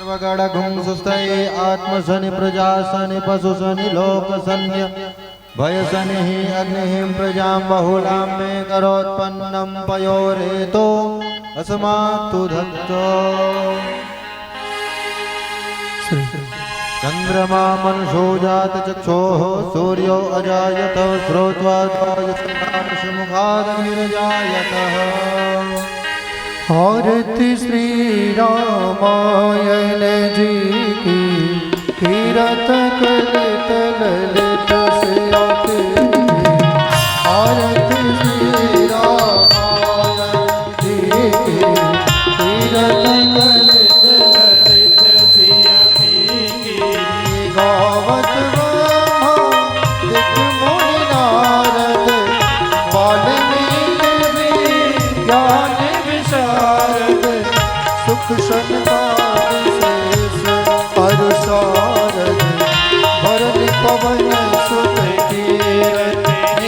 सर्वगणगुंसुस्तये आत्मशनि प्रजाशनि पशुशनि लोकशन्य भयशनिः अग्निः प्रजां बहुलां मे करोत्पन्नं पयोरेतो अस्मात्तु धत्तो चंद्रमा मनुषो जात चक्षोः सूर्यो अजायत श्रोत्वाद्वायुमुखादग्निर्जायतः। आरती श्री रामायण जी की कीरत कलित ललित से आती। आरती श्री रामायण जी की कीरत कलित ललित से आती। गावत ब्रह्मा दिख मुनि नारद वाल्मीकि ज्ञान विशारद सुख संवाद शेष अरुसारद भरत पवन सुत कीरति।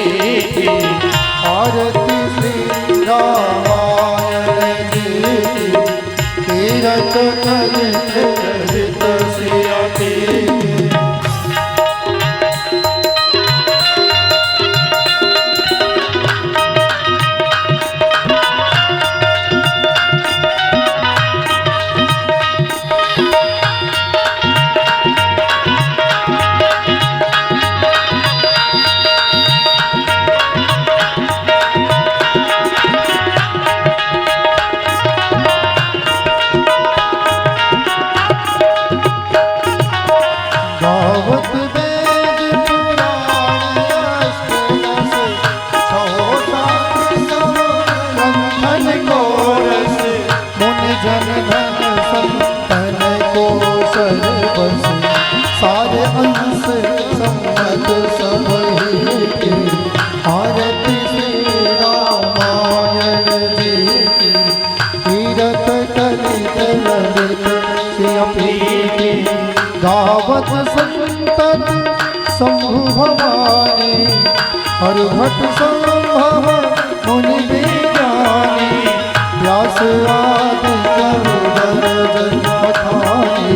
आरती श्री रामायण जी कीरत कलित ललित से आती। सारे अंश सम्मत सब ही। आरती श्री रामायण जी की कीरत कलित ललित से आती। गावत संतत शंभु भवानी हरभट संभव मुनि विज्ञानी। व्यास आदि करुण पठानी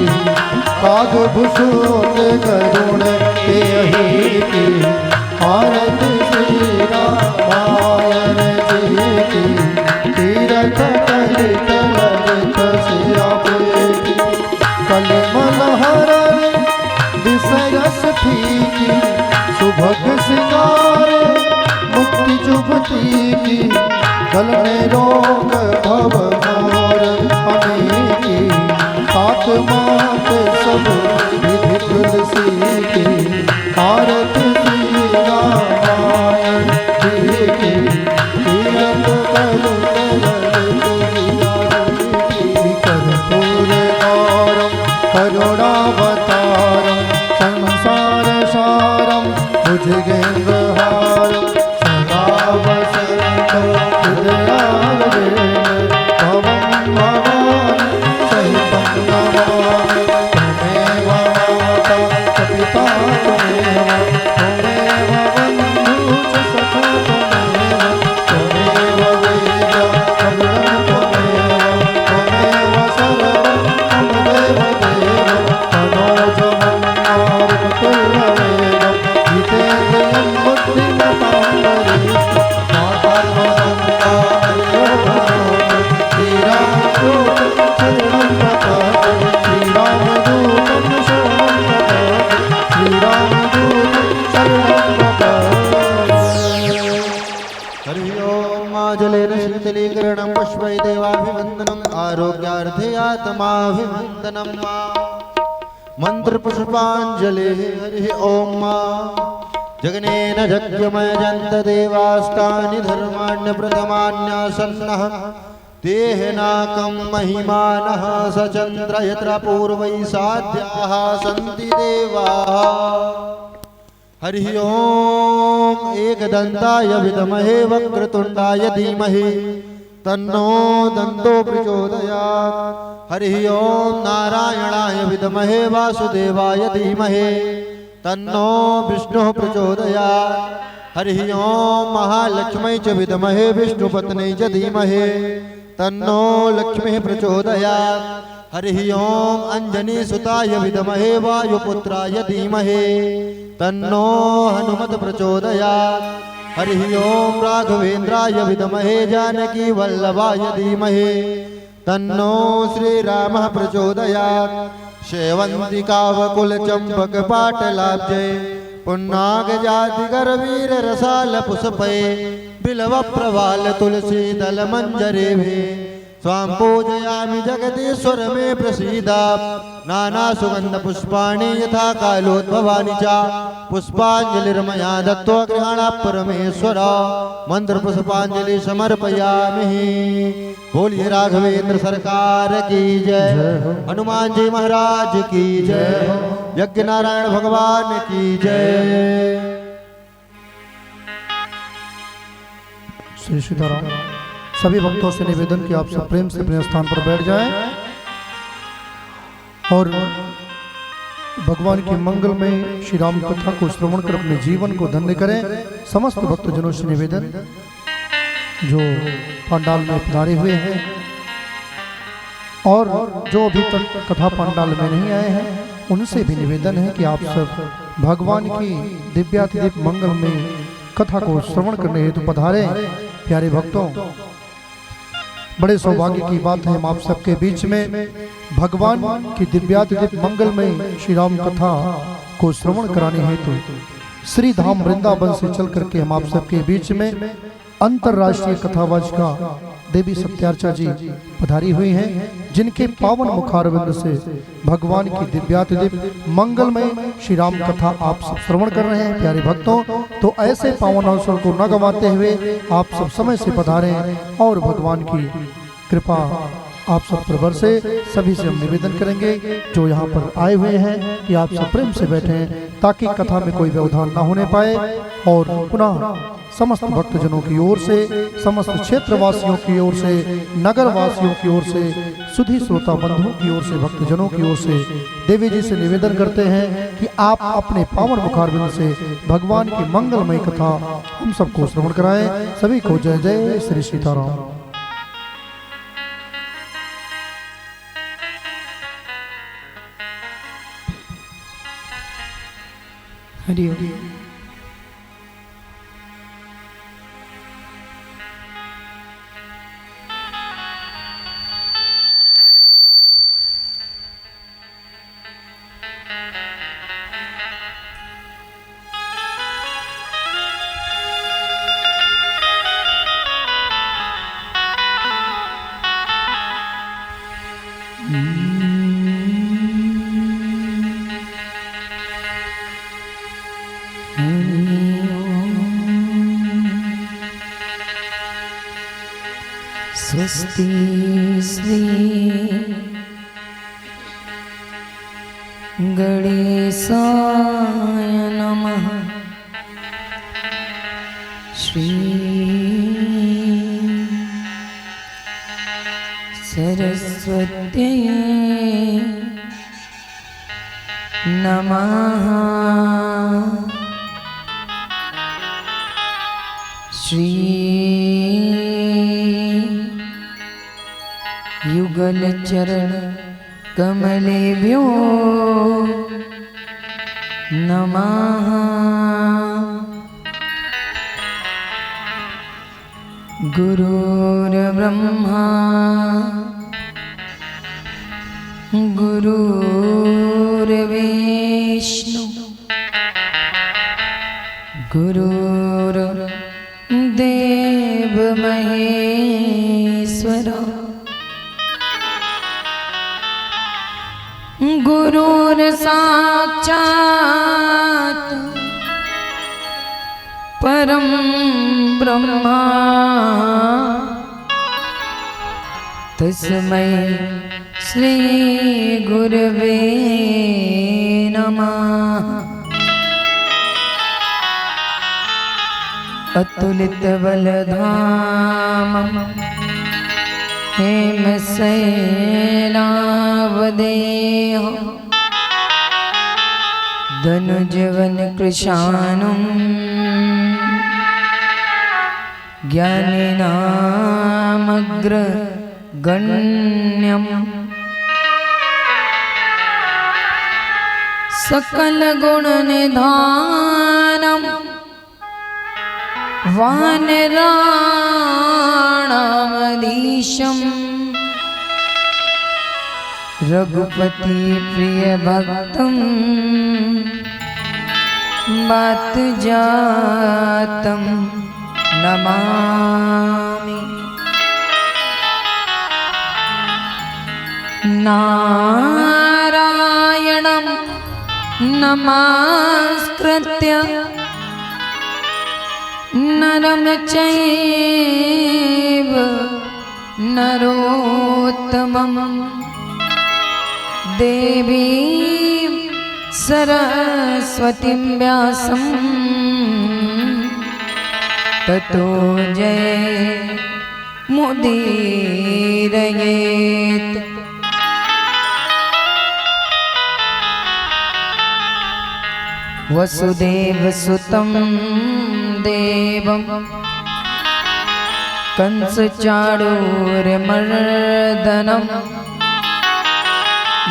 काग भूषोत करुण तेहि की। आरती श्री रामायण जी की कीरत कलित ललित से आती। कलमल हरण विषयस ठीकी सुभग सिंगार मुक्ति जुभती की। गल में रोग भव मोर अनेकी सात मात सब विधि तुलसी की। आरती श्री रामायण जी की कीरत कलित ललित से। कर्पूर गौरम करुणावतारम संसार सारम भुजगेन्द्रहारम सदा वसन्तं हृदयारविन्दे भवं भवानि सहितं नमामि। त्वमेव माता च पिता त्वमेव त्वमेव बन्धु च सखा त्वमेव त्वमेव वेद्यः करुणः त्वमेव त्वमेव सर्वं त्वमेव देवः मनोजवं मारुततुल्यवेगं जितेन्द्रियं बुद्धिमतां वरिष्ठं माता श्रीरामदूतं शरणं प्रपद्ये। श्रीरामदूतं शरणं प्रपद्ये। श्रीरामदूतं शरणं प्रपद्ये। हरि ओम जलेन शीतलीकरणं पुष्पै देवाभिवन्दनम् आरोग्यार्थे आत्माभिवन्दनं। मंत्र पुष्पांजलि। हरि ओम जगनेन जग्यमयजन्त देवास्तानि धर्माण्य प्रथमान्यासन्नः तेहनाकं महिमानः सचन्द्र यत्र पूर्वैः साध्याः सन्ति देवाः। हरि ओम एकदन्ताय विद्महे वक्रतुण्डाय धीमहि तन्नो दन्तो प्रचोदयात्। हरि ओम नारायणाय विद्महे वासुदेवाय धीमहि तन्नो विष्णुः प्रचोदयात्। हरि ओम महालक्ष्मी च विद्महे विष्णुपत्नी च धीमहि तन्नो लक्ष्मी प्रचोदयात्। हरिः ओम अंजनी सुताय विद्महे वायुपुत्राय धीमहि तन्नो हनुमत प्रचोदयात्। हरिः ओम राघवेन्द्राय विद्महे जानकी वल्लभाय धीमहि तन्नो श्रीरामः प्रचोदयात्। शेवन्तिकावकुल चंपक पाटलाब्जे पुन्नाग जाति गर्वीर रसाल पुष्पे बिल्व प्रवाल तुलसी दल मंजरे भे स्वाम पूजयामि जगदीश्वर मे प्रसीदा। नाना सुगंध पुष्पाणि यथा कालोद्भवानि च पुष्पांजलिर्मया दत्त्वा गृहाणा परमेश्वर मंत्र पुष्पांजलि समर्पयामि। बोलिए राघवेंद्र सरकार की जय, हनुमान जी महाराज की जय, यज्ञ नारायण भगवान की जय। श्री सीताराम। सभी भक्तों से निवेदन कि आप सब प्रेम से अपने स्थान पर बैठ जाएं और भगवान की मंगल में श्री राम कथा को श्रवण कर अपने जीवन को धन्य करें। समस्त भक्तजनों से निवेदन जो पंडाल में पधारे हुए हैं और जो अभी तक कथा पंडाल में नहीं आए हैं उनसे भी निवेदन है कि आप सब भगवान की दिव्यातिदिव्य मंगल में कथा को श्रवण करने हेतु पधारे। प्यारे भक्तों, बड़े सौभाग्य की बात है हम आप सबके बीच में भगवान की दिव्यातिदिव्य मंगल में श्री राम कथा को श्रवण कराने हेतु श्री धाम वृंदावन से चल करके हम आप सबके बीच में अंतरराष्ट्रीय कथावाचिका देवी सत्यार्चा जी पधारी हुई हैं, जिनके पावन मुखारविंद से भगवान की दिव्यातिदिव्य मंगलमय श्री राम कथा आप सब श्रवण कर रहे हैं। प्यारे भक्तों, तो ऐसे पावन अवसर को न गंवाते हुए आप सब समय से पधारें और भगवान की कृपा आप सब पर बरसे। सभी से हम निवेदन करेंगे जो यहाँ पर आए हुए हैं कि आप सब प्रेम से बैठें ताकि कथा में कोई व्यवधान न होने पाए। और पुनः समस्त भक्तजनों की ओर से, समस्त क्षेत्रवासियों की ओर से, नगर वासियों की ओर से, सुधी श्रोता बंधुओं की ओर से, भक्तजनों की ओर से देवी जी से निवेदन करते हैं कि आप अपने पावन मुखारविंद से भगवान की मंगलमय कथा हम सबको श्रवण कराएं। सभी को जय जय श्री सीताराम। हरि ओम। स्वस्ति श्री गणेशाय नमः। श्री सरस्वत्यै नमः। श्री युगल चरण कमलेभ्यो नमः। गुरुर्ब्रह्मा गुरुर्विष्णु गुरुर्देव महेश्वर गुरुर्साक्षात् परम ब्रह्मा तस्मै श्री गुरवे नमः। अतुलित बलधामम् हेमशैलावदेहं धनुजवन कृशानुं ज्ञानिनामग्रगण्यं सकल गुण निधानम वानराणामधीशम रघुपति प्रिय भक्तम बात जातम नमामि। नारायणं नमस्कृत्य नरं चैव नरोत्तमं देवीं सरस्वतीं व्यासं ततो जयमुदीरयेत्। वसुदेवसुतं देवं कंसचाणूरमर्दनं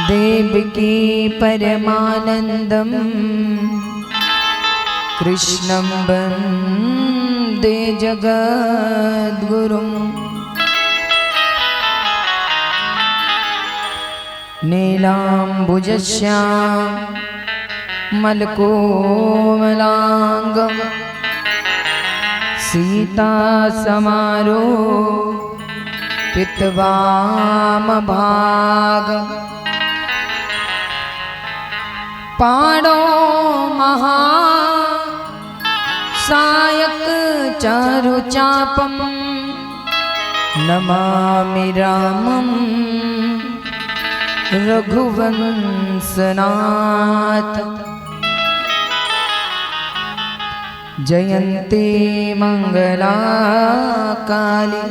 देवकी परमानन्दं कृष्णं वन्दे जगद्गुरुं। नीलाम्बुजश्याम मलकोमलांगं सीता समारो पितवामभागं पाणो महा सायक चारुचापं नमामि रामं रघुवंशनाथ। जयन्ती मंगला काली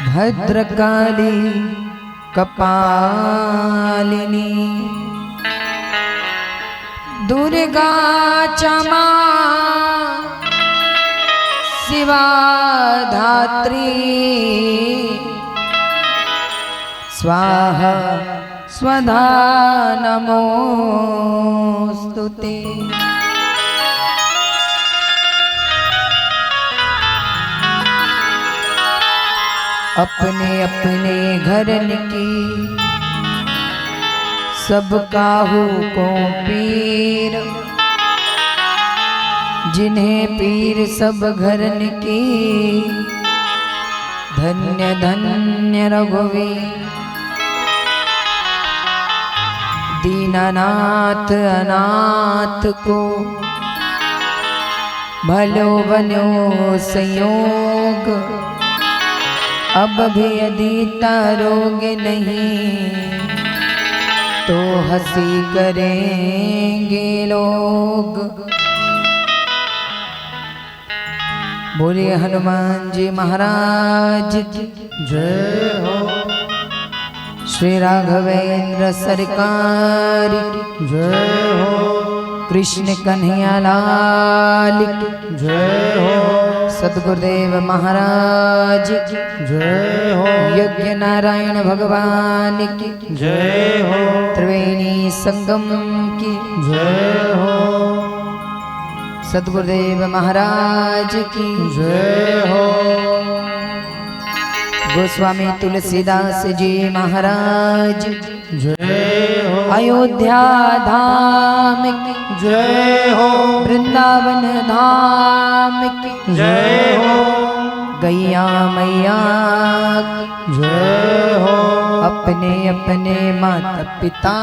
भद्रकाली कपालिनी दुर्गा क्षमा शिवा धात्री स्वाहा स्वधा नमोस्तुते। अपने अपने घरन की सब काहू को पीर, जिन्हें पीर सब घरन की धन्य धन्य रघुवीर। दीनानाथ अनाथ को भलो बनो संयोग, अब भी यदि तारोगे नहीं तो हंसी करेंगे लोग। बोलिए हनुमान जी महाराज की जय हो। श्री राघवेंद्र सरकार की जय हो। कृष्ण कन्हैया लाल की जय हो। सद्गुरुदेव महाराज की जय हो। यज्ञ नारायण भगवान की जय हो। त्रिवेणी संगम की जय हो। सद्गुरुदेव महाराज की जय हो। गोस्वामी तुलसीदास जी महाराज जय हो। अयोध्या धाम की जय हो। वृंदावन धाम की जय हो। गैया मैया की जय हो। अपने अपने माता पिता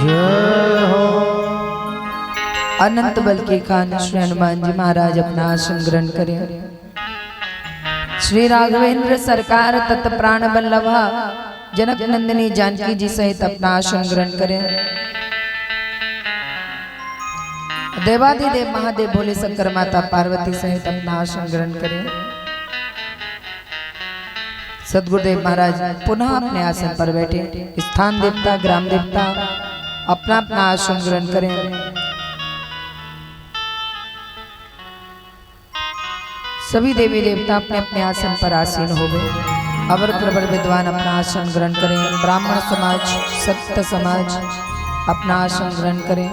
जय हो। अनंत बल के खान श्री हनुमान जी महाराज अपना आसन ग्रहण करें। श्री राघवेंद्र सरकार तत्प्राण बल्लभा जनक नंदिनी जानकी जी सहित अपना आसन ग्रहण करें। देवादिदेव महादेव भोले शंकर माता पार्वती सहित अपना आसन ग्रहण करें। सद्गुरुदेव महाराज पुनः अपने आसन पर बैठे। स्थान देवता ग्राम देवता अपना अपना आसन ग्रहण करें। सभी देवी देवता अपने अपने आसन पर आसीन हो गए। अवर प्रवर विद्वान अपना आसन ग्रहण करें। ब्राह्मण समाज, सत्य समाज अपना आसन ग्रहण करें।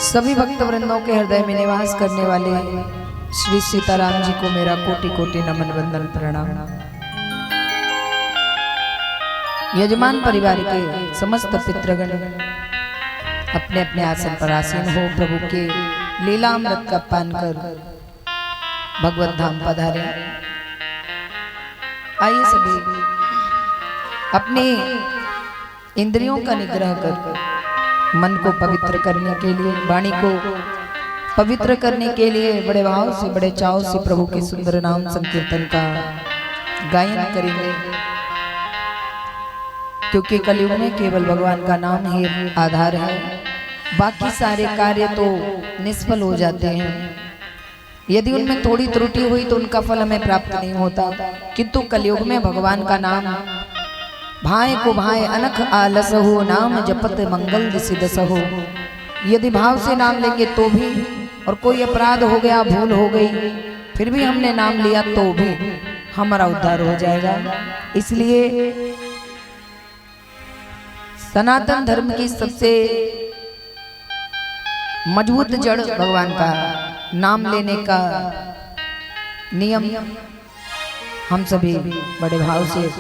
सभी भक्त वृंदों के हृदय में निवास करने वाले श्री सीताराम जी को मेरा कोटि कोटि नमन वंदन प्रणाम। यजमान परिवार के समस्त पितृगण अपने अपने आसन पर आसीन हो, प्रभु के लीलामृत का पान कर भगवत धाम पधारे। आइए सभी अपने इंद्रियों का निग्रह कर मन को पवित्र करने के लिए, वाणी को पवित्र करने के लिए बड़े भाव से, बड़े चाव से प्रभु के सुंदर नाम संकीर्तन का गायन करेंगे, क्योंकि कलयुग में केवल भगवान का नाम ही आधार है। बाकी सारे कार्य तो निष्फल हो जाते हैं। यदि उनमें थोड़ी त्रुटि हुई तो उनका फल हमें प्राप्त नहीं होता, किंतु कलयुग में भगवान का नाम भाए को भाए अनख आलस हो, नाम जपत मंगल सिदस हो। यदि भाव से नाम लेंगे तो भी, और कोई अपराध हो गया, भूल हो गई, फिर भी हमने नाम लिया तो भी हमारा उद्धार हो जाएगा। इसलिए सनातन धर्म की सबसे मजबूत जड़ भगवान का नाम लेने का नियम हम सभी बड़े भाव से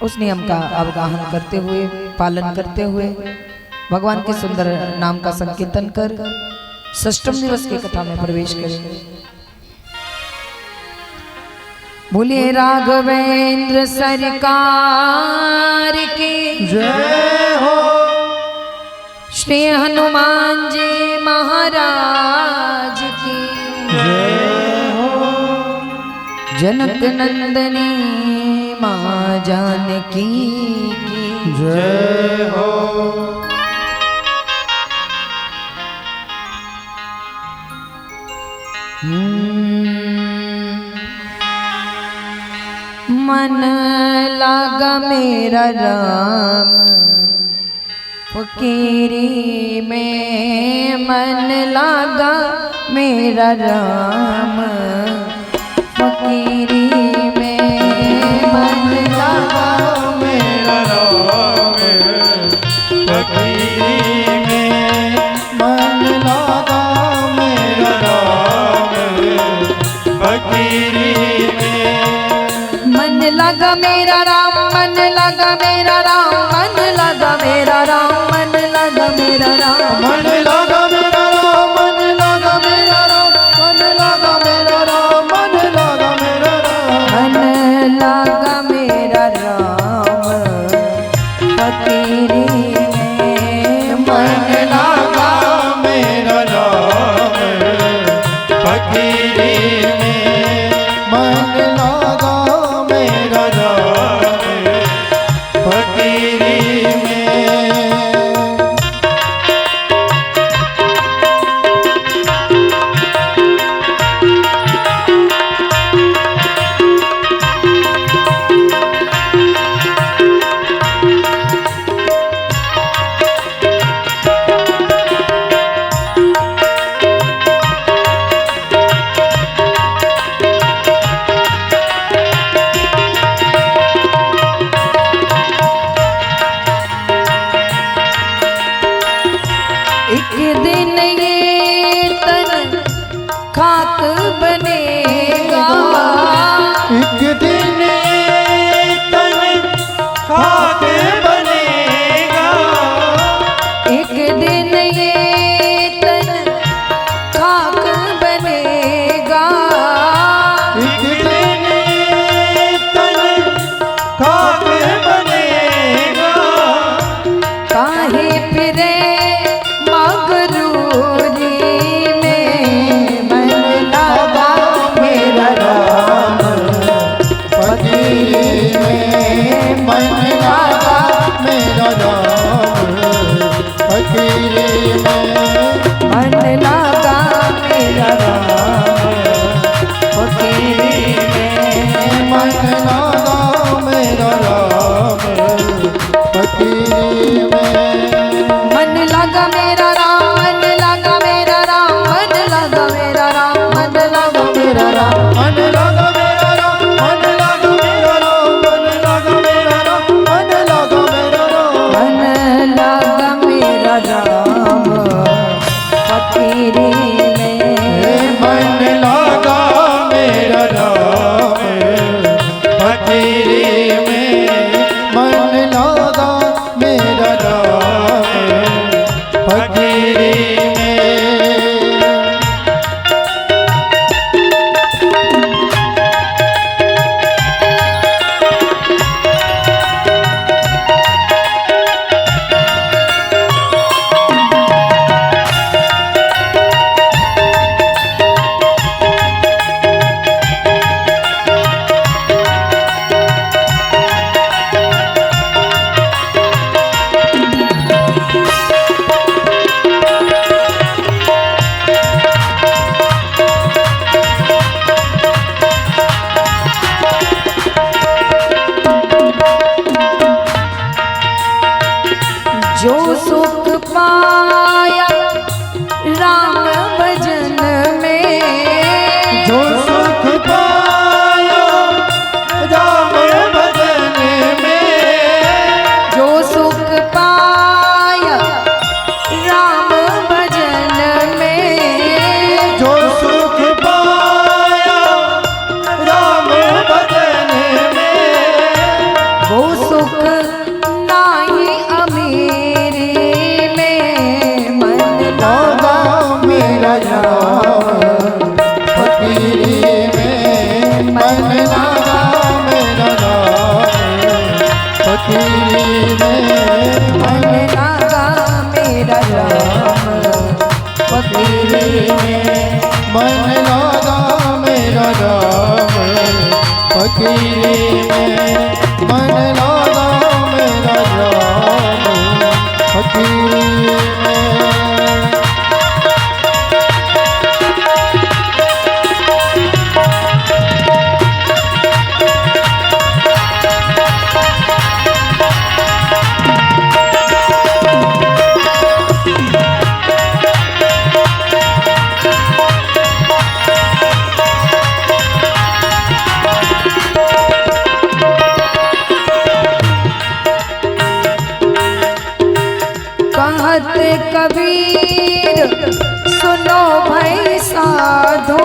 उस नियम का अवगाहन करते हुए, पालन करते हुए भगवान के सुंदर नाम का संकीर्तन कर षष्ठम दिवस की कथा में प्रवेश करेंगे। बोलिए राघवेंद्र सरकार की जय हो। श्री हनुमान जी महाराज की जय हो। जनक नंदनी माँ जानकी की जय हो। मन लागा मेरा राम फकीरी में, मन लागा मेरा राम फकीरी में, मन लागा मेरा राम फकीरी में, मन लागा मेरा राम फकीरी में, मन लगा मेरा राम, मन लगा मेरा राम, मन लगा मेरा राम, मन लगा मेरा राम, मन लगा मेरा राम, मन लगा मेरा राम, मन लगा मेरा राम, मन लगा मेरा राम, मन लगा मेरा राम फकीरी में, मन लगा मेरा राम फकीरी में, मन लगा मेरा राम फकीरी में। मन लगा मेरा राम, मन लगा मेरा राम, मन लगा मेरा राम, मन लगा मेरा राम, मन लगा मेरा राम फकीरी में, मन लगा मेरा राम फकीरी में, मन लगा मेरा राम फकीरी में। जो सुख पाया राम भजन में, जो सुख पाया राम भजन में, जो सुख पाया राम भजन में, जो सुख पाया राम भजन में, वो सुख नाही अमीरी में, मन लगा मेरा राम फकीरी में, मन लगा मेरा राम फकीरी में, मन लगा मेरा राम फकीरी में, मन लगा मेरा राम फकीरी में, मन लगा मेरा राम फकीरी में। कहत कबीर सुनो भाई साधो,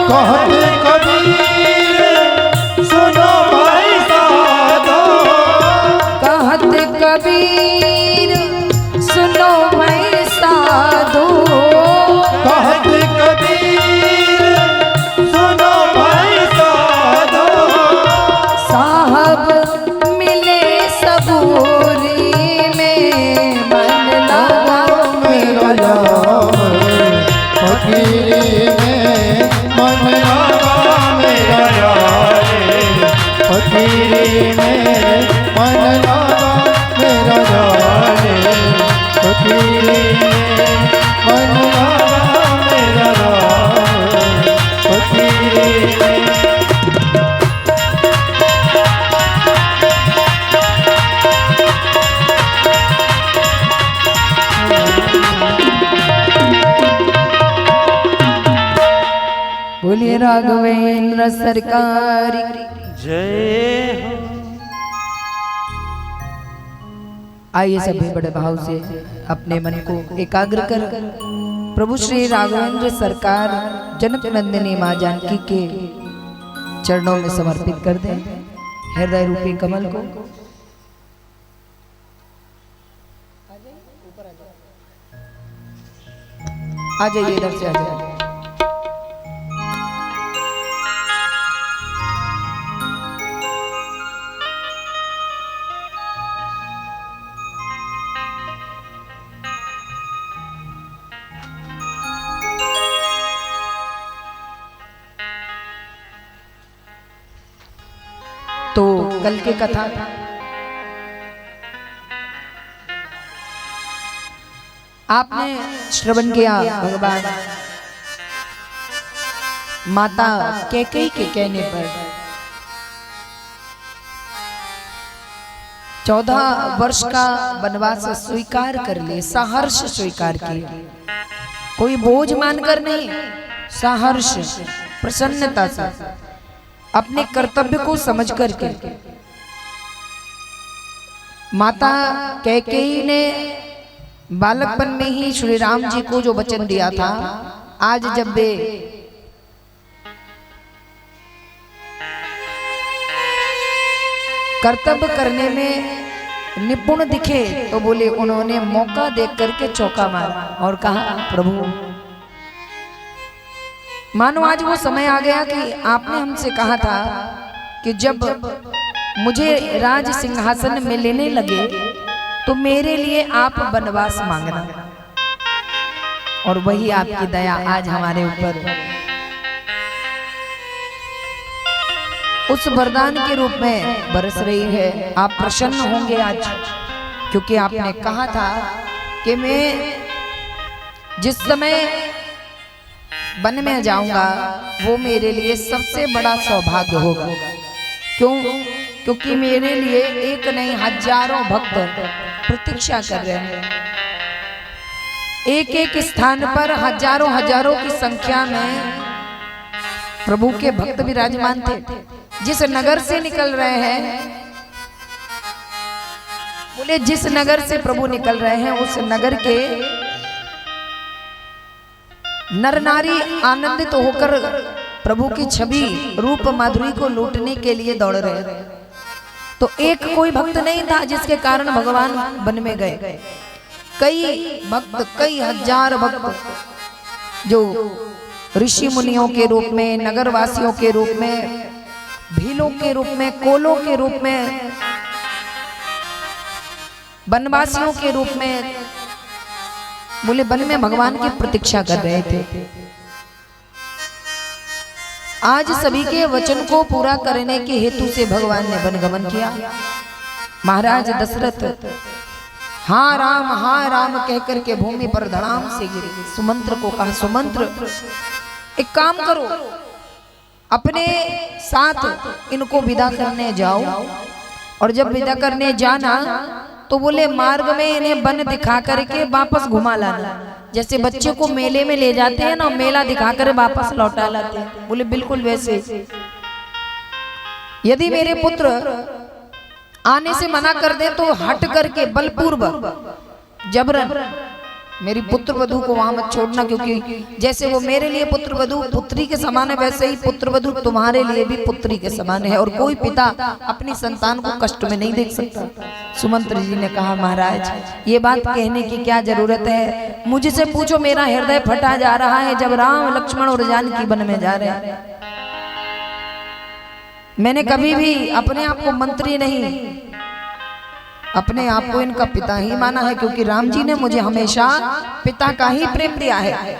कहत कबीर सुनो भाई साधो, कहत कबीर सुनो भाई साधो, कहत कबीर सुनो भाई साधो, साहब मिले सबूरी में, मन लगा मेरा राम फकीरी में, मन लगा मेरा राम फकीरी में, मन लगा मेरा राम फकीरी में, मन लगा मेरा राम फकीरी में। बोलिए राघवेंद्र सरकार की। जय हो। आइए सभी बड़े भाव से अपने मन को एकाग्र कर प्रभु श्री राघवेंद्र सरकार जनक नंदिनी माँ जानकी के चरणों में समर्पित कर दें हृदय रूपी कमल को। आ जाइए इधर से, आ जाइए। तो कल की कथा आपने श्रवण किया। भगवान माता कैकेयी के कहने पर 14 वर्ष का वनवास स्वीकार कर ले, सहर्ष स्वीकार किया, कोई बोझ मानकर नहीं, सहर्ष प्रसन्नता से अपने कर्तव्य को समझ करके माता कैकेयी ने बालकपन में ही श्री राम जी को जो वचन दिया था, आज जब वे कर्तव्य करने में निपुण दिखे तो बोले उन्होंने मौका देख करके चौका मारा और कहा प्रभु मानो आज वो समय आ गया कि आपने हमसे कहा था कि जब मुझे राज सिंहासन में लेने लगे तो मेरे लिए आप वनवास मांगना, और वही आपकी दया आज हमारे ऊपर उस वरदान के रूप में बरस रही है। आप प्रसन्न होंगे आज, क्योंकि आपने कहा था कि मैं जिस समय वन में जाऊंगा वो मेरे लिए सबसे बड़ा सौभाग्य होगा। क्यों? क्योंकि मेरे लिए एक नहीं हजारों भक्त प्रतीक्षा कर रहे हैं। एक एक स्थान पर हजारों हजारों की संख्या में प्रभु के भक्त विराजमान थे। जिस नगर से निकल रहे हैं, बोले जिस नगर से प्रभु निकल रहे हैं उस नगर के नर नारी आनंदित होकर प्रभु की छवि रूप माधुरी को लूटने के लिए दौड़ रहे थे। तो एक कोई भक्त नहीं था जिसके कारण भगवान वन में गए। कई भक्त, कई हजार भक्त जो ऋषि मुनियों के रूप में, नगरवासियों के रूप में, भीलों के रूप में, कोलों के रूप में, वनवासियों के रूप में, बोले वन में भगवान की प्रतीक्षा कर रहे थे। आज सभी के वचन को पूरा करने के हेतु से भगवान ने वनगमन किया। महाराज दशरथ हाँ राम कहकर के भूमि पर धड़ाम से गिरे। सुमंत्र को कहा, सुमंत्र एक काम करो, अपने साथ इनको विदा करने जाओ, और जब विदा करने जाना तो बोले मार्ग में इन्हें वन दिखा करके वापस घुमा लाना। जैसे बच्चे को मेले में ले जाते हैं ना, मेला दिखा कर वापस लौटा लाते हैं, बोले बिल्कुल वैसे। यदि मेरे पुत्र आने से मना कर दे तो हट करके बलपूर्वक जबरन मेरी पुत्र वधू को वहां मत छोड़ना, क्योंकि जैसे वो मेरे लिए पुत्र वधू पुत्री के समान है, वैसे ही पुत्र वधू तुम्हारे लिए भी पुत्री के समान है, और कोई पिता अपनी संतान को कष्ट में नहीं देख सकता। सुमंत्र जी ने कहा, महाराज ये बात कहने की क्या जरूरत है, मुझसे पूछो, मेरा हृदय फटा जा रहा है जब राम लक्ष्मण और जानकी वन में जा रहे हैं। मैंने कभी भी अपने आप को मंत्री नहीं, अपने आप को इनका पिता ही माना है, क्योंकि राम जी ने मुझे हमेशा पिता का ही प्रेम दिया है।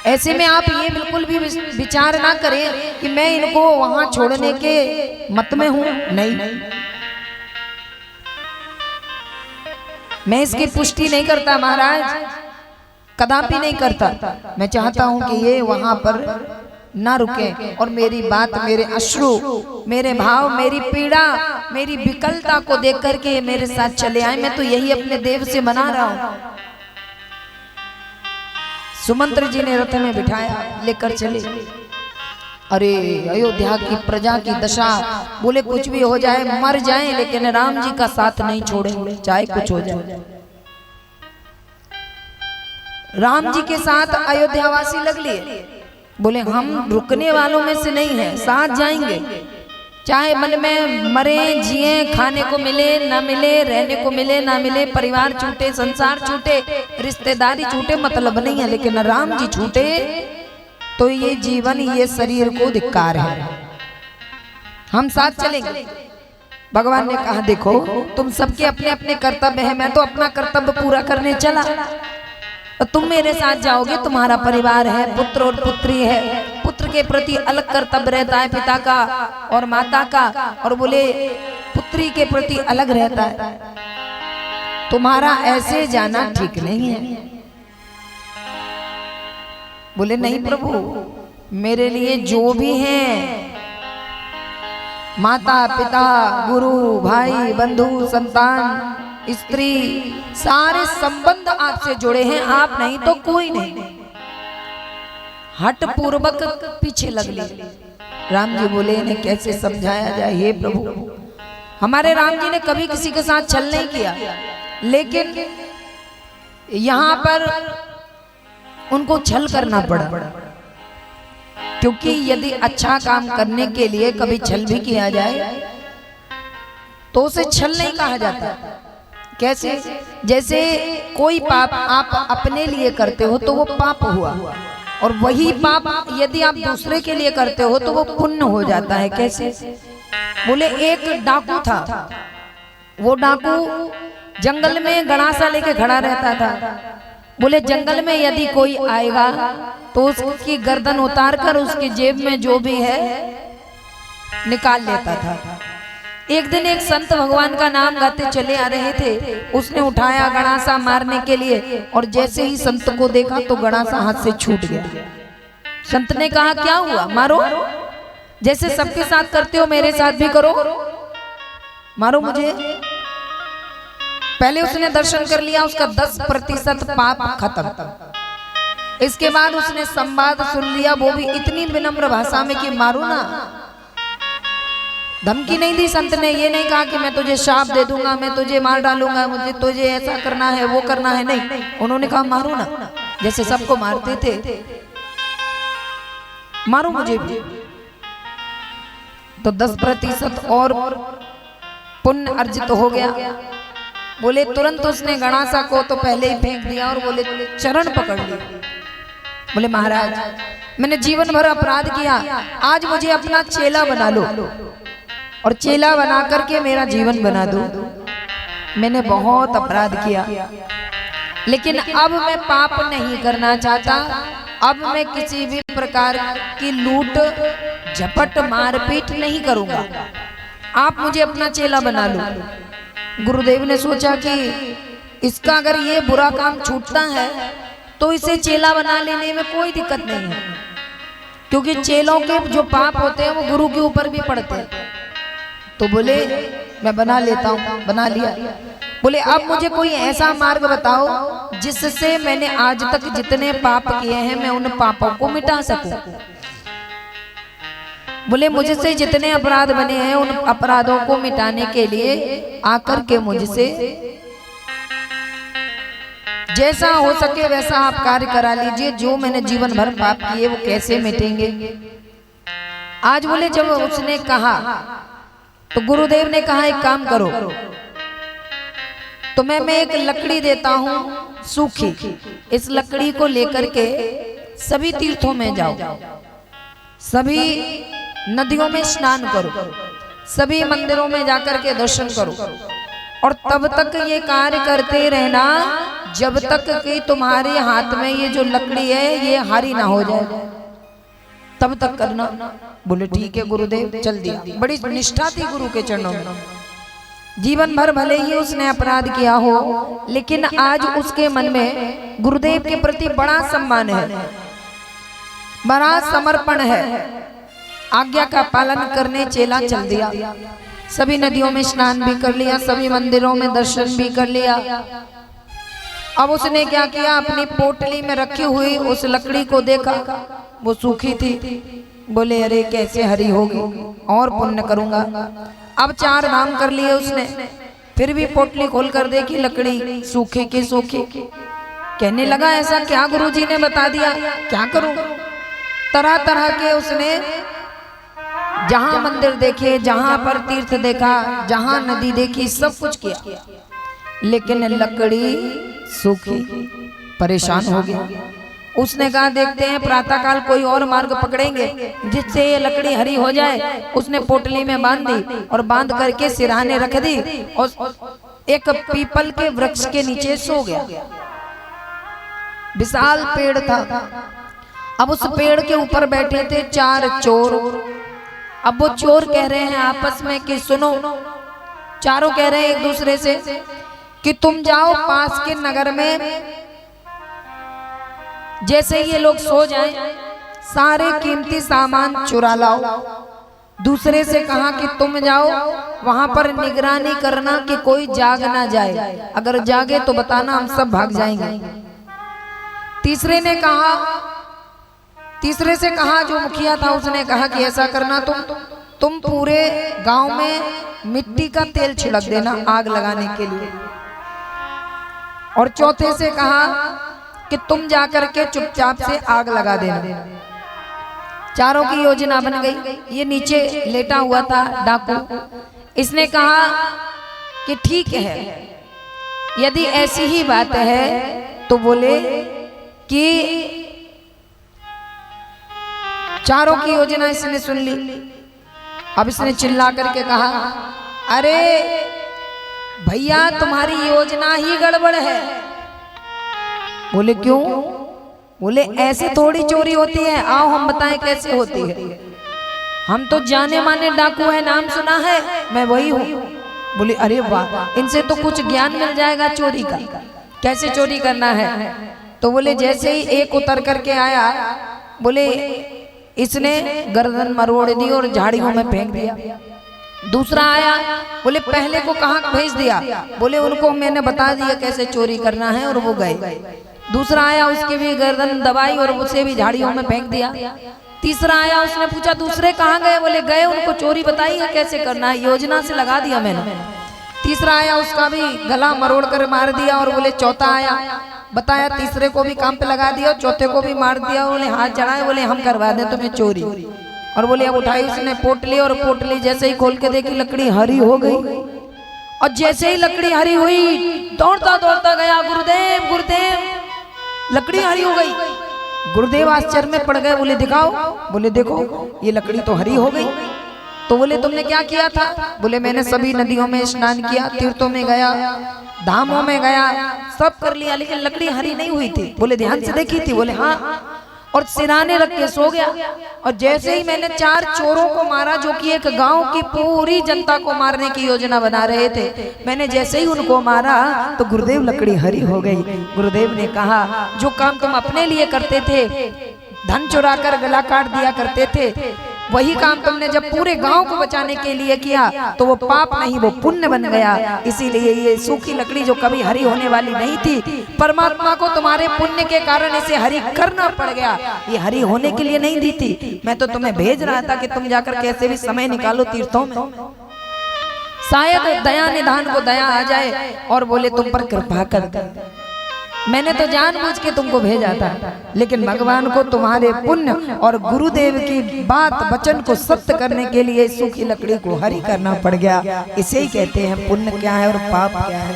ऐसे में आप ये बिल्कुल भी विचार ना करें कि मैं इनको वहां छोड़ने के मत में हूं। नहीं, मैं इसकी पुष्टि नहीं करता महाराज, कदापि नहीं करता। मैं चाहता हूं कि ये वहां पर ना रुके और मेरी बात, मेरे अश्रु, मेरे भाव, मेरी पीड़ा, मेरी विकलता को देख करके मेरे साथ चले आए। मैं तो यही अपने देव से मना रहा हूं। सुमंत्र जी ने रथ में बिठाया, लेकर चले। अरे अयोध्या की प्रजा की दशा, बोले कुछ भी हो जाए, मर जाए, लेकिन राम जी का साथ नहीं छोड़ेंगे, चाहे कुछ हो जाए। राम जी के साथ अयोध्यावासी लग लिए, बोले हम रुकने वालों में से नहीं है, साथ जाएंगे, चाहे मन में मरे जिए, खाने को मिले ना मिले, रहने को मिले ना मिले, परिवार छूटे, संसार छूटे, रिश्तेदारी छूटे, मतलब नहीं है, लेकिन राम जी छूटे तो ये जीवन, ये शरीर को धिक्कार है, हम साथ चलेंगे। भगवान ने कहा, देखो तुम सबके अपने अपने कर्तव्य है, मैं तो अपना कर्तव्य पूरा करने चला, तुम मेरे साथ जाओगे, तुम्हारा परिवार है, पुत्र और पुत्री है, पुत्र के प्रति अलग कर्तव्य रहता है पिता का और माता का, और बोले पुत्री के प्रति अलग रहता है, तुम्हारा ऐसे जाना ठीक नहीं है। बोले नहीं प्रभु, मेरे लिए जो भी हैं, माता पिता, गुरु, भाई, बंधु, संतान, स्त्री, सारे संबंध आपसे जुड़े हैं, आप नहीं तो कोई नहीं। हट पूर्वक पीछे लग ली। राम जी बोले इन्हें कैसे समझाया जाए, हे प्रभु हमारे राम जी ने कभी किसी के साथ छल नहीं किया, लेकिन यहाँ पर उनको छल करना पड़ा, क्योंकि यदि अच्छा काम करने के लिए कभी छल भी किया जाए तो उसे छल नहीं कहा जाता। कैसे? जैसे कोई पाप आप अपने लिए करते हो तो वो पाप हुआ, और वही पाप यदि आप दूसरे के लिए करते हो तो वो पुण्य हो जाता है। कैसे? बोले एक डाकू था, वो डाकू जंगल में गणासा लेके खड़ा रहता था। बोले जंगल में यदि कोई आएगा तो उसकी गर्दन उतार कर उसकी जेब में जो भी है निकाल लेता था। एक दिन एक संत भगवान का नाम गाते चले आ रहे थे, उसने उठाया गणासा मारने के लिए, और जैसे ही संत को देखा तो गणासा हाथ से छूट गया। संत ने कहा क्या हुआ? मारो, जैसे सबके साथ करते हो मेरे साथ भी करो, मारो मुझे। पहले उसने दर्शन कर लिया, उसका 10% पाप खत्म। इसके बाद उसने संवाद सुन लिया, वो भी इतनी विनम्र भाषा में कि मारो ना। धमकी नहीं दी संत ने, ये नहीं कहा कि मैं तुझे शाप दे दूंगा, मैं तुझे मार डालूंगा, मुझे तुझे ऐसा करना है वो करना है, नहीं। उन्होंने कहा मारो ना, जैसे सबको मारते थे, मारो मुझे भी। तो 10% और पुण्य अर्जित हो गया। बोले तुरंत उसने गणासा को तो पहले ही फेंक दिया और बोले चरण पकड़ लिए। बोले महाराज मैंने जीवन भर अपराध किया, आज मुझे अपना चेला बना लो और चेला बना करके मेरा जीवन बना दो। मैंने बहुत अपराध किया, लेकिन अब मैं पाप नहीं करना चाहता। अब मैं किसी भी प्रकार की लूट झपट मारपीट नहीं करूंगा, आप मुझे अपना चेला बना लो। गुरुदेव ने सोचा कि इसका अगर ये बुरा काम छूटता है तो इसे चेला बना लेने में कोई दिक्कत नहीं है, क्योंकि चेलों के जो पाप होते हैं वो गुरु के ऊपर भी पड़ते हैं। तो बोले मैं बना लेता हूँ, बना लिया। बोले अब मुझे कोई ऐसा मार्ग बताओ जिससे मैंने आज तक जितने पाप किए हैं मैं उन पापों को मिटा सकूं। बोले मुझसे जितने अपराध बने हैं उन अपराधों को मिटाने के लिए आकर के मुझसे जैसा हो सके वैसा आप कार्य करा लीजिए। जो मैंने जीवन भर पाप किए वो कैसे मिटेंगे। आज बोले जब उसने कहा तो गुरुदेव ने कहा एक काम करो, तो मैं एक लकड़ी देता हूँ सूखी, इस लकड़ी को लेकर के सभी तीर्थों में जाओ, सभी नदियों में स्नान करो, सभी मंदिरों में जाकर के दर्शन करो, और तब तक ये कार्य करते रहना जब तक कि तुम्हारे हाथ में ये जो लकड़ी है ये हरी ना हो जाए, तब तक करना। बोले ठीक है गुरुदेव, चल दिया। बड़ी निष्ठा थी गुरु के चरणों में। जीवन भर भले ही उसने अपराध किया हो, लेकिन आज उसके मन में गुरुदेव के प्रति बड़ा सम्मान है, बड़ा समर्पण है। आज्ञा का पालन करने चेला चल दिया, सभी नदियों में स्नान भी कर लिया, सभी मंदिरों में दर्शन भी कर लिया। अब उसने क्या किया, अपनी पोटली में रखी हुई उस लकड़ी को देखा, वो सूखी थी। बोले अरे कैसे हरी होगी, और पुण्य करूंगा। अब 4 धाम कर लिए उसने, फिर भी पोटली खोल कर देखी लकड़ी सूखे की सूखी। कहने लगा ऐसा क्या गुरुजी ने बता दिया, क्या करूं। तरह तरह के उसने जहां मंदिर देखे, जहां पर तीर्थ देखा, जहां नदी देखी, सब कुछ किया, लेकिन लकड़ी सूखी। परेशान हो गया। उसने कहा देखते हैं प्रातःकाल कोई और मार्ग पकड़ेंगे जिससे ये लकड़ी हरी हो जाए। उसने पोटली में बांध दी और बांध करके सिरहाने रख दी और एक पीपल के वृक्ष के नीचे सो गया। विशाल पेड़ था। अब उस पेड़ के ऊपर बैठे थे 4 चोर। अब वो चोर कह रहे हैं आपस में कि सुनो, चारों कह रहे हैं एक दूसरे से कि तुम जाओ पास के नगर में, जैसे ये लोग सो जाएं सारे कीमती सामान चुरा लाओ। दूसरे से कहा कि तुम जाओ वहां पर निगरानी करना कि कोई जाग ना जाए, अगर जागे तो बताना, हम सब भाग जाएंगे। तीसरे ने कहा, तीसरे से कहा, जो मुखिया था उसने कहा कि ऐसा करना, तुम पूरे गांव में मिट्टी का तेल छिड़क देना आग लगाने के लिए। और चौथे से कहा कि तुम जाकर के चुपचाप से आग लगा देना। चारों की योजना बन गई। ये नीचे लेटा हुआ था डाकू, इसने कहा कि ठीक है, यदि ऐसी ही बात है तो बोले कि चारों की योजना इसने सुन ली। अब इसने चिल्ला करके कहा, अरे भैया तुम्हारी योजना ही गड़बड़ है। बोले क्यों? बोले ऐसे थोड़ी चोरी होती है, आओ हम बताएं कैसे होती है। हम तो जाने माने डाकू है, नाम सुना है, मैं वही हूँ। बोले अरे वाह, इनसे तो कुछ ज्ञान मिल जाएगा चोरी का, कैसे चोरी करना है। तो बोले जैसे ही एक उतर करके आया, बोले इसने गर्दन मरोड़ दी और झाड़ियों में फेंक दिया। दूसरा आया, बोले पहले को कहाँ भेज दिया? बोले उनको मैंने बता दिया कैसे चोरी करना है और वो गए। दूसरा आया, उसकी भी गर्दन दबाई और उसे भी झाड़ियों में फेंक दिया। तीसरा आया, उसने पूछा दूसरे कहाँ गए? बोले गए, उनको चोरी बताई है कैसे करना है, योजना से लगा दिया मैंने। तीसरा आया, उसका भी गला मरोड़ कर मार दिया। और बोले चौथा आया, बताया तीसरे को भी काम पे लगा दिया, चौथे को भी मार दिया। बोले हाथ चढ़ाए, बोले हम करवा दें तुम्हें चोरी। और बोले अब उठाई उसने पोटली, और पोटली जैसे ही खोल के देखी लकड़ी हरी हो गई। और जैसे ही लकड़ी हरी हुई, दौड़ता दौड़ता गया, गुरुदेव गुरुदेव, लकड़ी हरी हो गई। गुरुदेव आश्चर्य में पड़ गए, बोले दिखाओ। बोले देखो ये लकड़ी तो हरी हो गई। तो बोले तुमने क्या किया था? बोले मैंने सभी नदियों में स्नान किया, तीर्थों में गया, धामों में गया, सब कर लिया, लेकिन लकड़ी हरी नहीं हुई थी। बोले ध्यान से देखी थी? बोले हाँ। और सिराने रख के सो गया। और जैसे ही मैंने 4 चोरों को मारा जो कि एक गांव की पूरी जनता को मारने की योजना बना रहे थे, मैंने जैसे ही उनको मारा तो गुरुदेव लकड़ी हरी हो गई। गुरुदेव ने कहा जो काम तुम अपने लिए करते थे, धन चुरा कर गला काट दिया करते थे, वही काम तुमने जब पूरे गांव को बचाने के लिए किया तो वो पाप नहीं, वो पुण्य बन गया। इसीलिए ये सूखी लकड़ी जो कभी हरी होने वाली नहीं थी, परमात्मा को तुम्हारे पुण्य के कारण इसे हरी करना पड़ गया। ये हरी होने के लिए नहीं दी थी, मैं तो तुम्हें भेज रहा था कि तुम जाकर कैसे भी समय निकालो तीर्थों में, शायद दया निधान को दया आ जाए और बोले तुम पर कृपा कर दे। मैंने तो जानबूझ के तुमको भेजा था, लेकिन भगवान को तुम्हारे पुण्य और गुरुदेव की बात वचन को सत्य करने के लिए सूखी लकड़ी को हरी करना पड़ गया। इसे ही कहते हैं पुण्य क्या है और पाप क्या है।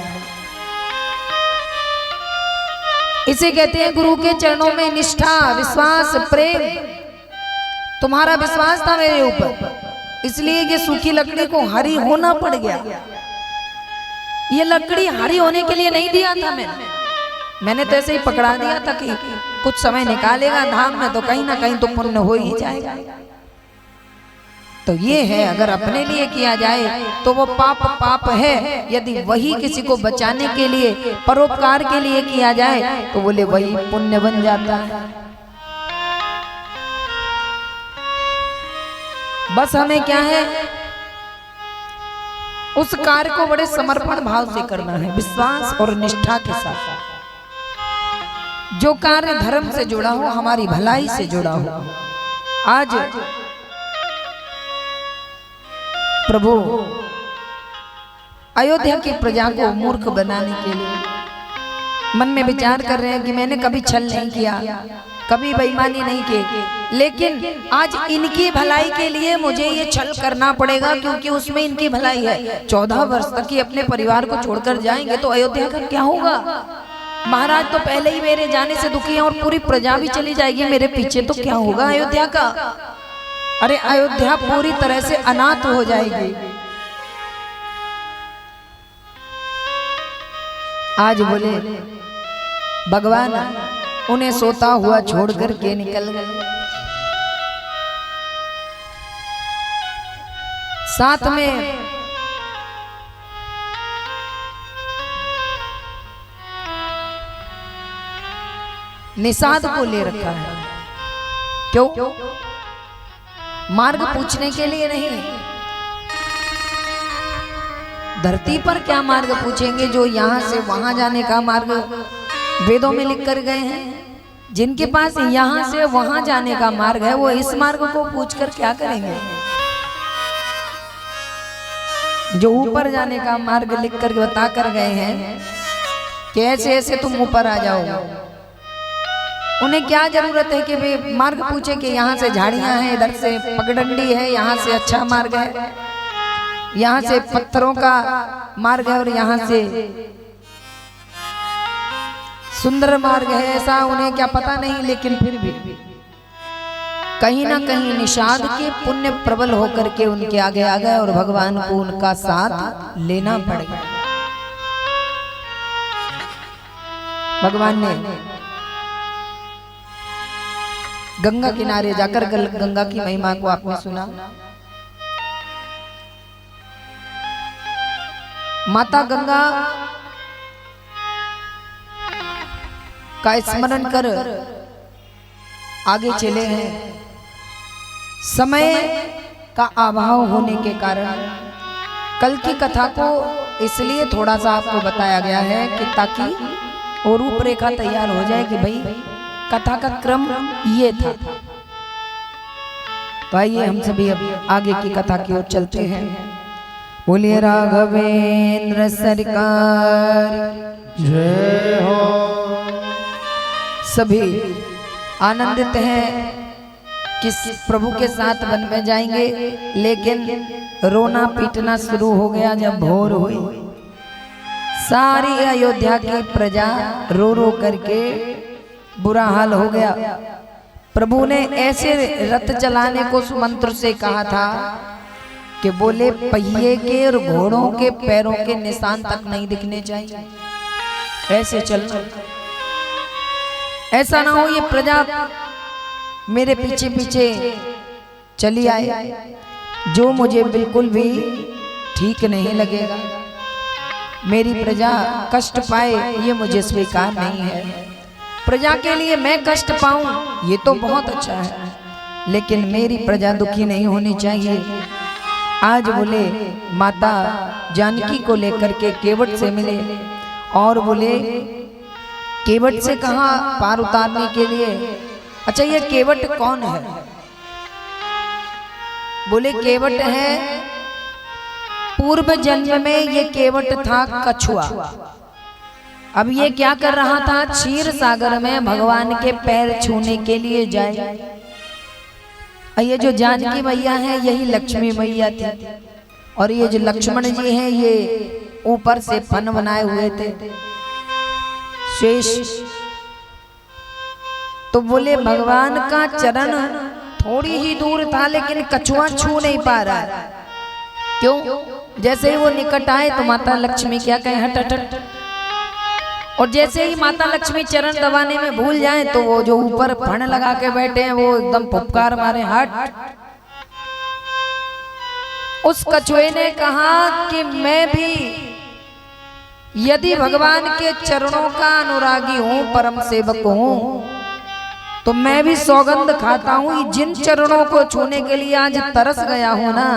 इसे कहते हैं गुरु के चरणों में निष्ठा, विश्वास, प्रेम। तुम्हारा विश्वास था मेरे ऊपर, इसलिए ये सूखी लकड़ी को हरी होना पड़ गया। ये लकड़ी हरी होने के लिए नहीं दिया था मैंने तो ऐसे ही पकड़ा दिया था कि कुछ समय निकालेगा धाम में तो कहीं ना कहीं तो पुण्य हो ही जाएगा। तो ये है, अगर अपने लिए किया जाए तो वो पाप है, यदि वही किसी को बचाने के लिए, परोपकार के लिए किया जाए तो बोले वही पुण्य बन जाता है। बस हमें क्या है, उस कार्य को बड़े समर्पण भाव से करना है, विश्वास और निष्ठा के साथ। जो कार्य धर्म से जुड़ा हो, हमारी भलाई से जुड़ा हो। आज प्रभु अयोध्या की प्रजा को मूर्ख बनाने के लिए मन में विचार कर रहे हैं कि मैंने कभी छल नहीं किया, कभी बेईमानी नहीं की, लेकिन आज इनकी भलाई के लिए मुझे ये छल करना पड़ेगा, क्योंकि उसमें इनकी भलाई है। 14 वर्ष तक ही अपने परिवार को छोड़कर जाएंगे तो अयोध्या का क्या होगा? महाराज तो पहले ही मेरे जाने से दुखी हैं और पूरी प्रजा भी चली जाएगी मेरे पीछे, तो क्या होगा अयोध्या का? अरे अयोध्या पूरी तरह से अनाथ हो जाएगी। आज बोले भगवान उन्हें सोता हुआ छोड़कर के निकल गए। साथ में निषाद को ले रखा है। क्यों? मार्ग पूछने के लिए नहीं, धरती पर क्या मार्ग पूछेंगे जो यहाँ से वहां जाने का मार्ग वेदों में लिख कर गए हैं। जिनके पास यहाँ से वहां जाने का मार्ग है वो इस मार्ग को पूछकर क्या करेंगे? जो ऊपर जाने का मार्ग लिख कर बता कर गए हैं कि ऐसे ऐसे तुम ऊपर आ जाओ, उन्हें क्या जरूरत है कि वे मार्ग पूछे कि यहाँ से झाड़ियां हैं, इधर से पगडंडी है, यहाँ से अच्छा मार्ग है, यहाँ से पत्थरों का मार्ग है और यहाँ से सुंदर मार्ग है। ऐसा उन्हें क्या पता नहीं, लेकिन फिर भी कहीं ना कहीं निषाद के पुण्य प्रबल होकर के उनके आगे आ गए और भगवान को उनका साथ लेना पड़ गया। भगवान ने गंगा किनारे जाकर गंगा की महिमा को आपने सुना। माता गंगा का स्मरण कर आगे चले हैं। समय का अभाव होने के कारण कल की कथा को इसलिए थोड़ा सा आपको बताया गया है कि ताकि और रूपरेखा तैयार हो जाए कि भाई कथा का क्रम ये था। तो आइए हम सभी अब आगे की कथा की ओर चलते हैं। बोलिए राघवेंद्र सरकार जय हो। सभी आनंदित हैं कि प्रभु के साथ वन में जाएंगे, लेकिन रोना पीटना शुरू हो गया जब भोर हुई। सारी अयोध्या की प्रजा रो रो करके बुरा हाल हो गया। प्रभु ने ऐसे रथ चलाने को मंत्र से कहा था कि बोले पहिए के और घोड़ों के पैरों के निशान तक नहीं दिखने चाहिए, ऐसे चलना। ऐसा ना हो ये प्रजा मेरे पीछे पीछे चली आए, जो मुझे बिल्कुल भी ठीक नहीं लगेगा। मेरी प्रजा कष्ट पाए ये मुझे स्वीकार नहीं है। प्रजा के लिए मैं कष्ट पाऊं ये तो बहुत अच्छा है, लेकिन मेरी प्रजा दुखी नहीं होनी चाहिए। आज बोले माता जानकी को लेकर के केवट से मिले और बोले केवट से कहा पार उतारने के लिए। अच्छा ये केवट कौन है? बोले केवट है पूर्व जन्म में ये केवट था कछुआ। अब ये क्या कर रहा था? क्षीर सागर में भगवान के पैर छूने के लिए जाए। ये जो जानकी मैया है यही लक्ष्मी मैया थी, और ये जो लक्ष्मण जी हैं ये ऊपर से फन बनाए हुए थे शेष। तो बोले भगवान का चरण थोड़ी ही दूर था, लेकिन कछुआ छू नहीं पा रहा है। क्यों? जैसे ही वो निकट आए तो माता लक्ष्मी क्या कहे, हट हट हट। और जैसे ही माता लक्ष्मी चरण दबाने में भूल जाए तो वो जो ऊपर फण लगा के बैठे हैं वो एकदम फुफकार मारे, हट। उस कछुए ने कहा कि मैं भी यदि भगवान के चरणों का अनुरागी हूँ, परम सेवक हूँ, तो मैं भी सौगंध खाता हूँ। जिन चरणों को छूने के लिए आज तरस गया हूँ ना,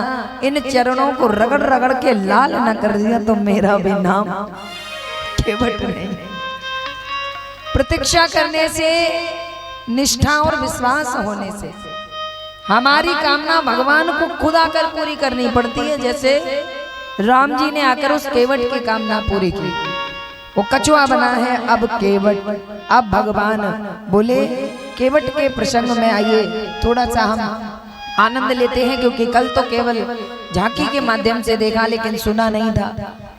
इन चरणों को रगड़ रगड़ के लाल न कर दिया तो मेरा भी नाम केवट नहीं। प्रतीक्षा करने से, निष्ठा और विश्वास होने से हमारी कामना भगवान को खुद आकर पूरी करनी पड़ती है। जैसे राम जी ने आकर उस केवट की कामना पूरी की, वो कछुआ बना है अब केवट। अब भगवान बोले केवट के प्रसंग में आइए थोड़ा सा हम आनंद लेते हैं, क्योंकि कल तो केवल झांकी के माध्यम से देखा लेकिन सुना नहीं था।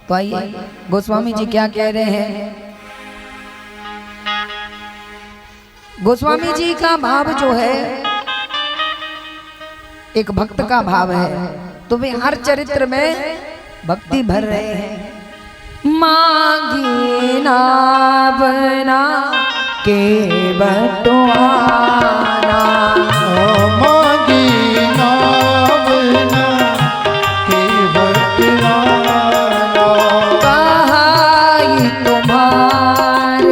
तो आइए गोस्वामी जी क्या कह रहे हैं। गोस्वामी जी का भाव जो है एक भक्त का भाव है, तो वे हर चरित्र में भक्ति भर रहे हैं। मांगी ना बना के बटवाना, मांगी नावना के बटवाना, कहाई तुम्हार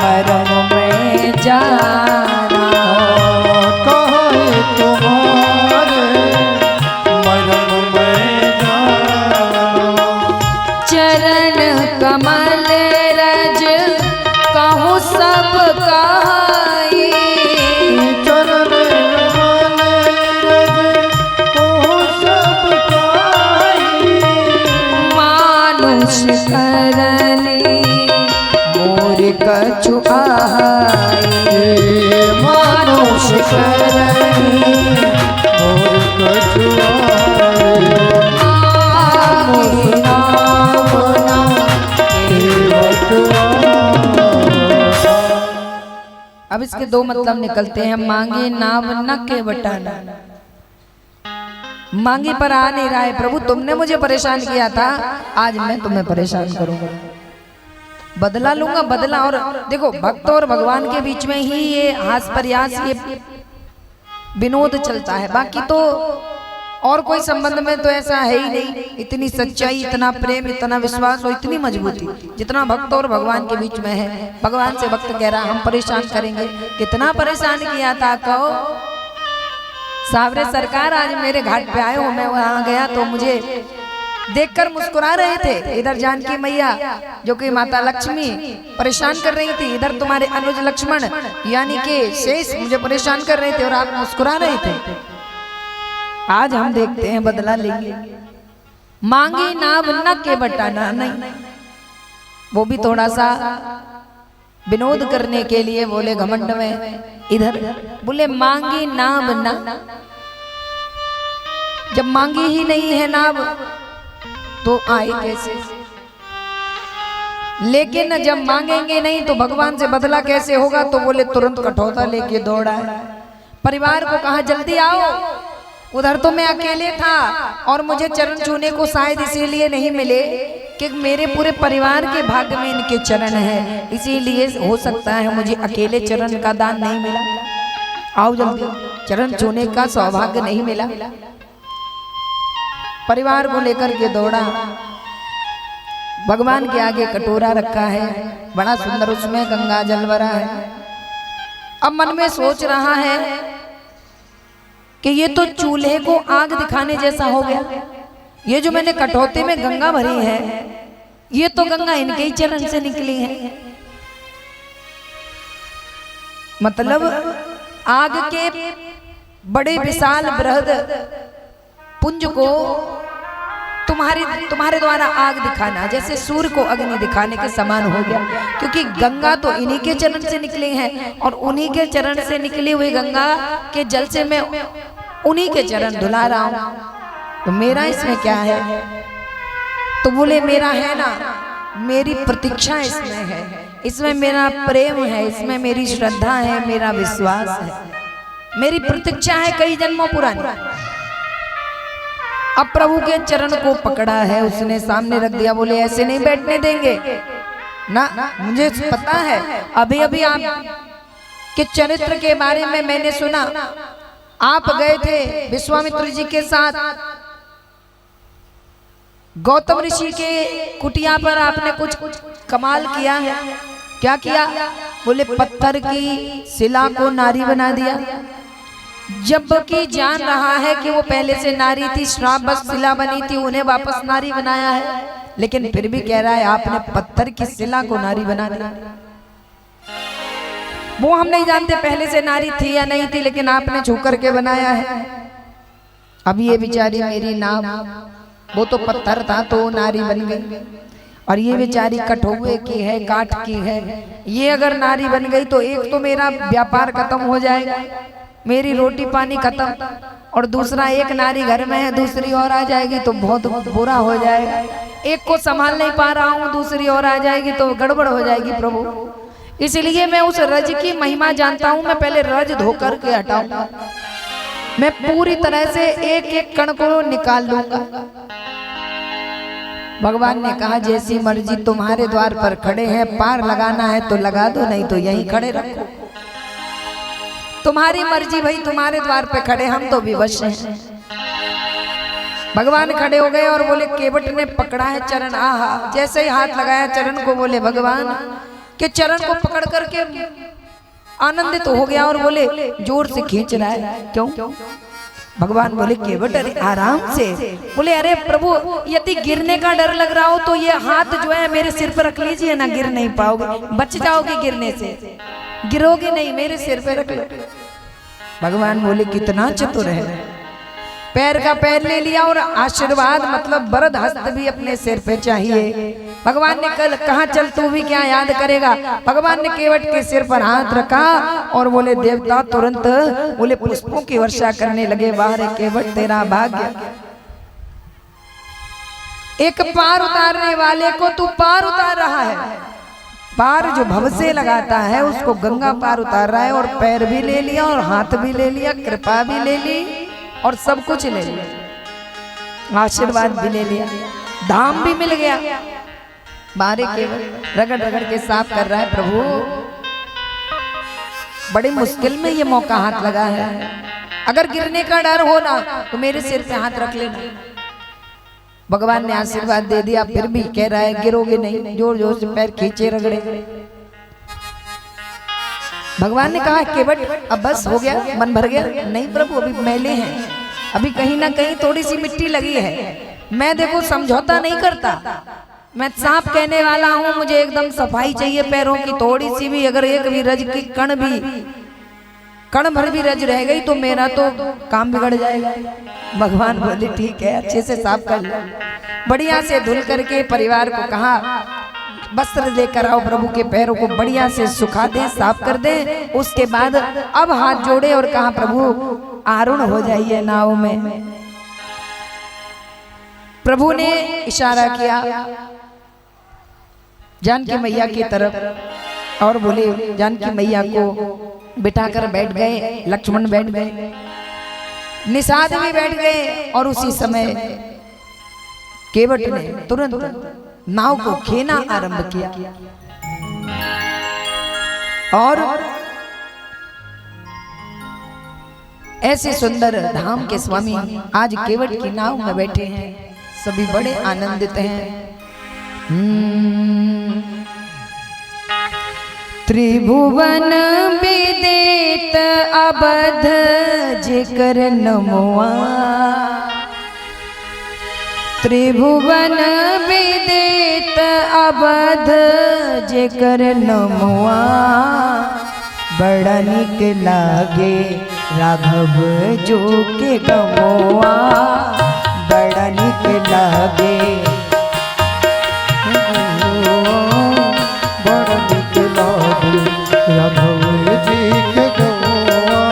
मरम में जाना, कहे तुम्हारे मरम में जाना, चरण कमल रज कहूँ सब कहा शरणी और कछुआरे मोहि नाम ना अब इसके दो मतलब निकलते हैं। मांगे नाम न के बटाना, मांगी पर आ नहीं रहा है। प्रभु तुमने मुझे परेशान किया था, आज मैं तुम्हें परेशान करूंगा, बदला लूंगा बदला। और देखो भक्त और भगवान के बीच में ही ये हास प्रयास, ये विनोद चलता है। बाकी तो और कोई संबंध में तो ऐसा है ही नहीं। इतनी सच्चाई, इतना प्रेम, इतना विश्वास और इतनी मजबूती जितना भक्त और भगवान के बीच में है। भगवान से भक्त कह रहा हम परेशान करेंगे, कितना परेशान किया था कहो। सावरे सरकार आज मेरे घाट पे आए हो, मैं वहां गया तो मुझे देखकर मुस्कुरा रहे थे। इधर जानकी मैया जो कि माता लक्ष्मी परेशान कर रही थी, इधर तुम्हारे अनुज लक्ष्मण यानी कि शेष मुझे परेशान कर रहे थे और आप मुस्कुरा रहे थे। आज हम देखते हैं बदला लेंगे। मांगी नाम न के बटाना नहीं, वो भी थोड़ा सा विनोद करने के लिए बोले घमंड में। इधर बोले मांगी नाम न, जब मांगी ही नहीं है नाम तो आए कैसे। लेकिन जब मांगेंगे नहीं तो भगवान से बदला कैसे होगा। तो बोले तुरंत कठौता लेके दौड़ा है, परिवार को कहा जल्दी आओ। उधर तो मैं अकेले था और मुझे चरण छूने को शायद इसीलिए नहीं मिले कि मेरे पूरे परिवार के भाग्य में इनके चरण है, इसीलिए हो सकता है मुझे अकेले चरण का दान नहीं मिला। आओ जल्दी, चरण छूने का सौभाग्य नहीं मिला। परिवार को लेकर के दौड़ा, भगवान के आगे कटोरा रखा है, बड़ा सुंदर, उसमें गंगा जल भरा है। अब मन में सोच रहा है कि ये तो चूल्हे को आग दिखाने जैसा हो गया। ये जो मैंने कटौते में गंगा भरी है, ये तो गंगा इनके ही चरण से निकली है। मतलब आग के बड़े विशाल बृहद पुंज को तुम्हारे द्वारा आग दिखाना जैसे सूर्य को अग्नि दिखाने के समान हो गया। क्योंकि गंगा तो इन्हीं के चरण से निकले हैं और उन्हीं के चरण से निकली हुई गंगा के जल से मैं उन्हीं के चरण धुला रहा हूं, तो मेरा इसमें क्या है। तो बोले मेरा है ना, मेरी प्रतीक्षा इसमें है, इसमें मेरा प्रेम है, इसमें मेरी श्रद्धा है, मेरा विश्वास है, मेरी प्रतीक्षा है कई जन्मों पुरानी। अब प्रभु के चरण को पकड़ा है, उसने सामने रख दिया। बोले ऐसे नहीं बैठने देंगे ना, मुझे पता है। अभी अभी आप के चरित्र के बारे में मैंने सुना, आप गए थे विश्वामित्र जी के साथ गौतम ऋषि के कुटिया पर, आपने कुछ कमाल किया है। क्या किया? बोले पत्थर की शिला को नारी बना दिया, जबकि जान रहा है कि वो पहले से नारी थी, श्राप बस शिला बनी थी, उन्हें वापस नारी बनाया है। लेकिन फिर भी कह रहा है आपने पत्थर की शिला को नारी बना दिया। वो हम नहीं जानते पहले से नारी थी या नहीं थी, लेकिन आपने छू करके बनाया है। अब ये बेचारी मेरी नाम, वो तो पत्थर था तो नारी बन गई, और ये बेचारी कठौए की है, काठ की है। ये अगर नारी बन गई तो एक तो मेरा व्यापार खत्म हो जाएगा, मेरी रोटी पानी खत्म, और दूसरा एक नारी घर में है, दूसरी और आ जाएगी तो बहुत बुरा हो जाएगा। एक को संभाल नहीं पा रहा हूँ, दूसरी और आ जाएगी तो गड़बड़ हो जाएगी प्रभु। इसलिए मैं उस रज की महिमा जानता हूँ, मैं पहले रज धो करके हटाऊंगा, मैं पूरी तरह से एक एक कण को निकाल लूंगा। भगवान ने कहा जैसी मर्जी, तुम्हारे द्वार पर खड़े हैं, पार लगाना है तो लगा दो, नहीं तो यहीं खड़े रखो। तुम्हारी मर्जी भाई, तुम्हारे द्वार पे खड़े, हम तो विवश हैं। भगवान खड़े हो गए और बोले, केवट ने पकड़ा है चरण, आहा, जैसे ही हाथ लगाया चरण को, बोले भगवान के चरण को पकड़ करके आनंदित हो गया और बोले जोर से खींच रहा है, क्यों? भगवान बोले केवट अरे आराम से। बोले अरे प्रभु, यदि गिरने का डर लग रहा हो तो ये हाथ जो है मेरे सिर पर रख लीजिए ना, गिर नहीं पाओगे, बच जाओगे गिरने से, गिरोगे नहीं, मेरे सिर पे रख लो। भगवान बोले कितना चतुर है, पैर का पैर ले लिया और आशीर्वाद मतलब वरद हस्त भी अपने सिर पे चाहिए। भगवान ने कल कहा चल तू भी क्या याद करेगा। भगवान ने केवट के सिर पर हाथ रखा और बोले देवता तुरंत बोले पुष्पों की वर्षा करने लगे। बाहर केवट तेरा भाग्य, एक पार उतारने वाले को तू पार उतार रहा है। पार जो भव से लगाता है उसको गंगा पार उतार रहा है। और पैर भी ले लिया और हाथ भी ले लिया, कृपा भी ले ली और सब कुछ ले लिया, आशीर्वाद भी ले लिया, धाम भी मिल गया। बारे केवल रगड़ रगड़ के साफ कर रहा है, प्रभु बड़ी मुश्किल में ये मौका हाथ लगा है, अगर गिरने का डर हो ना तो मेरे सिर पे हाथ रख लेना। भगवान ने आशीर्वाद दे दिया, फिर भी कह रहा है गिरोगे नहीं, जोर जोर से पैर खींचे रगड़े। भगवान ने कहा केवट अब बस हो गया, मन भर गया। नहीं प्रभु अभी मैले हैं, अभी कहीं ना कहीं थोड़ी सी मिट्टी लगी है। मैं देखो समझौता नहीं करता, मैं साफ कहने वाला हूँ, मुझे एकदम सफाई चाहिए पैरों की। थोड़ी सी भी अगर एक भी रज की कण भर भी रज रह गई तो मेरा तो काम बिगड़ जाएगा। भगवान बोले ठीक है, अच्छे से साफ कर लो। बढ़िया से धुल करके परिवार को कहा वस्त्र लेकर आओ, प्रभु के पैरों को बढ़िया से सुखा दे, साफ कर दे। उसके बाद अब हाथ जोड़े और कहा प्रभु आरूढ़ हो जाइए नाव में। प्रभु ने इशारा किया जानकी मैया की तरफ और बोले जानकी मैया को बिठाकर बैठ गए। लक्ष्मण बैठ गए, निषाद भी बैठ गए और उसी समय केवट ने तुरंत नाव को खेना आरंभ किया। और ऐसे सुंदर धाम के स्वामी आज केवट की नाव में बैठे हैं, सभी बड़े आनंदित हैं। त्रिभुवन विदित अबध जिकर नमुआ, त्रिभुवन विदित अबध जिकर नमुआ, बड़ा निक लागे राघव जो के गमुआ, बड़ा निक लागे राघव जी के गवा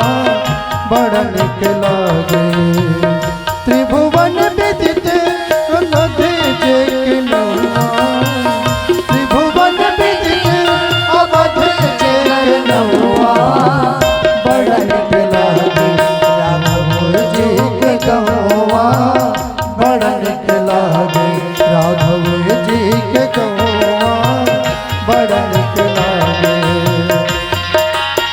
बड़ा निक लागे। त्रिभुवन विदित अबध जिकर नमुआ, त्रिभुवन विदित अबध जिकर नमुआ, बड़ा निक लागे राघव जी के गवा, बड़ा निक लागे राघव जी के गवा, बड़ा निक लागे।